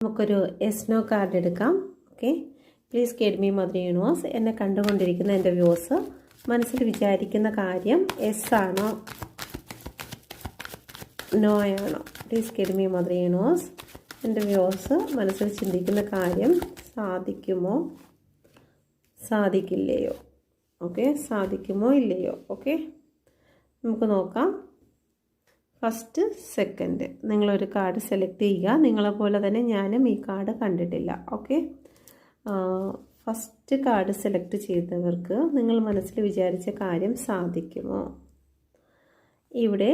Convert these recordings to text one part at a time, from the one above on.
നമുക്കൊരു yes no card എടുക്കാം. Okay, please guide me mother universe. എന്നെ കണ്ടുകൊണ്ടിരിക്കുന്ന എൻ്റെ വ്യൂസ് മനസ്സിൽ വിചാരിക്കുന്ന കാര്യം യെസ് ആണോ നോ ആണോ? Please guide me mother universe. എൻ്റെ വ്യൂസ് മനസ്സിൽ ചിന്തിക്കുന്ന കാര്യം സാധിക്കുമോ സാധിക്കില്ലയോ? ഓക്കെ, സാധിക്കുമോ ഇല്ലയോ? ഓക്കെ, നമുക്ക് നോക്കാം. ഫസ്റ്റ് സെക്കൻഡ് നിങ്ങളൊരു കാർഡ് സെലക്ട് ചെയ്യുക. നിങ്ങളെപ്പോലെ തന്നെ ഞാനും ഈ കാർഡ് കണ്ടിട്ടില്ല. ഓക്കെ, ഫസ്റ്റ് കാർഡ് സെലക്ട് ചെയ്തവർക്ക് നിങ്ങൾ മനസ്സിൽ വിചാരിച്ച കാര്യം സാധിക്കുമോ? ഇവിടെ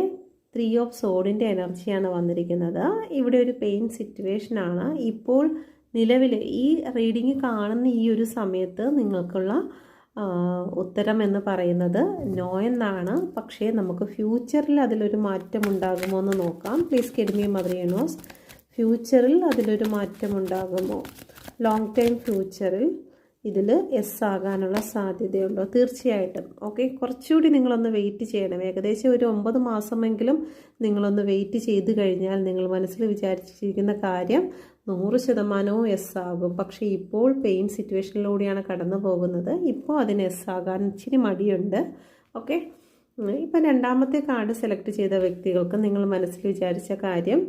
3 ഓഫ് സോഡിൻ്റെ എനർജിയാണ് വന്നിരിക്കുന്നത്. ഇവിടെ ഒരു പെയിൻ സിറ്റുവേഷനാണ് ഇപ്പോൾ നിലവിൽ ഈ റീഡിങ് കാണുന്ന ഈ ഒരു സമയത്ത് നിങ്ങൾക്കുള്ള ഉത്തരം എന്ന് പറയുന്നത് നോ എന്നാണ്. പക്ഷേ നമുക്ക് ഫ്യൂച്ചറിൽ അതിലൊരു മാറ്റം ഉണ്ടാകുമോ എന്ന് നോക്കാം. Please guide me mother universe. ഫ്യൂച്ചറിൽ അതിലൊരു മാറ്റം ഉണ്ടാകുമോ? ലോങ് ടൈം ഫ്യൂച്ചറിൽ ഇതിൽ യെസ് ആകാനുള്ള സാധ്യതയുണ്ടോ? തീർച്ചയായിട്ടും. ഓക്കെ, കുറച്ചുകൂടി നിങ്ങളൊന്ന് വെയിറ്റ് ചെയ്യണം. ഏകദേശം ഒരു 9 മാസമെങ്കിലും നിങ്ങളൊന്ന് വെയിറ്റ് ചെയ്ത് കഴിഞ്ഞാൽ നിങ്ങൾ മനസ്സിൽ വിചാരിച്ചിരിക്കുന്ന കാര്യം 100% യെസ് ആകും. പക്ഷേ ഇപ്പോൾ പെയിൻ സിറ്റുവേഷനിലൂടെയാണ് കടന്നു പോകുന്നത്. ഇപ്പോൾ അതിന് യെസ് ആകാൻ ഇച്ചിരി മടിയുണ്ട്. ഓക്കെ, ഇപ്പം രണ്ടാമത്തെ കാർഡ് സെലക്ട് ചെയ്ത വ്യക്തികൾക്ക് നിങ്ങൾ മനസ്സിൽ വിചാരിച്ച കാര്യം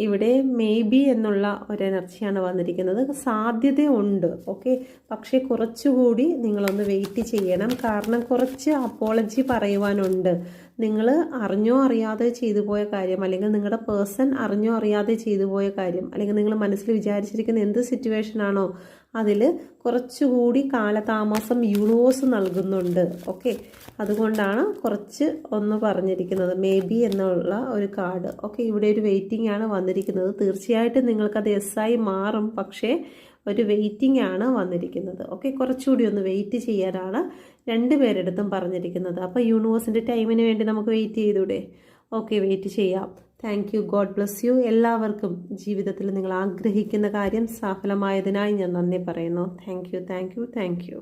ഇവിടെ മേ ബി എന്നുള്ള ഒരു എനർജിയാണ് വന്നിരിക്കുന്നത്. സാധ്യതയുണ്ട്. ഓക്കെ, പക്ഷേ കുറച്ചുകൂടി നിങ്ങളൊന്ന് വെയിറ്റ് ചെയ്യണം. കാരണം കുറച്ച് അപ്പോളജി പറയുവാനുണ്ട്. നിങ്ങൾ അറിഞ്ഞോ അറിയാതെ ചെയ്തു പോയ കാര്യം, അല്ലെങ്കിൽ നിങ്ങളുടെ പേഴ്സൺ അറിഞ്ഞോ അറിയാതെ ചെയ്തു പോയ കാര്യം, അല്ലെങ്കിൽ നിങ്ങൾ മനസ്സിൽ വിചാരിച്ചിരിക്കുന്ന എന്ത് സിറ്റുവേഷനാണോ അതിൽ കുറച്ചുകൂടി കാലതാമസം യൂണിവേഴ്സ് നൽകുന്നുണ്ട്. ഓക്കെ, അതുകൊണ്ടാണ് കുറച്ച് ഒന്ന് പറഞ്ഞിരിക്കുന്നത് മേ ബി എന്നുള്ള ഒരു കാർഡ്. ഓക്കെ, ഇവിടെ ഒരു വെയിറ്റിംഗ് ആണ് വന്നിരിക്കുന്നത്. തീർച്ചയായിട്ടും നിങ്ങൾക്കത് യെസ് ആയി മാറും. പക്ഷേ ഒരു വെയിറ്റിംഗ് ആണ് വന്നിരിക്കുന്നത്. ഓക്കെ, കുറച്ചുകൂടി ഒന്ന് വെയിറ്റ് ചെയ്യാനാണ് 2 പേരെടുത്തും പറഞ്ഞിരിക്കുന്നത്. അപ്പോൾ യൂണിവേഴ്സിൻ്റെ ടൈമിന് വേണ്ടി നമുക്ക് വെയിറ്റ് ചെയ്തൂടെ? ഓക്കെ, വെയിറ്റ് ചെയ്യാം. Thank you. God bless you. എല്ലാവർക്കും ജീവിതത്തിൽ നിങ്ങൾ ആഗ്രഹിക്കുന്ന കാര്യം സഫലമായതിനായി ഞാൻ നന്ദി പറയുന്നു. Thank you, thank you, thank you.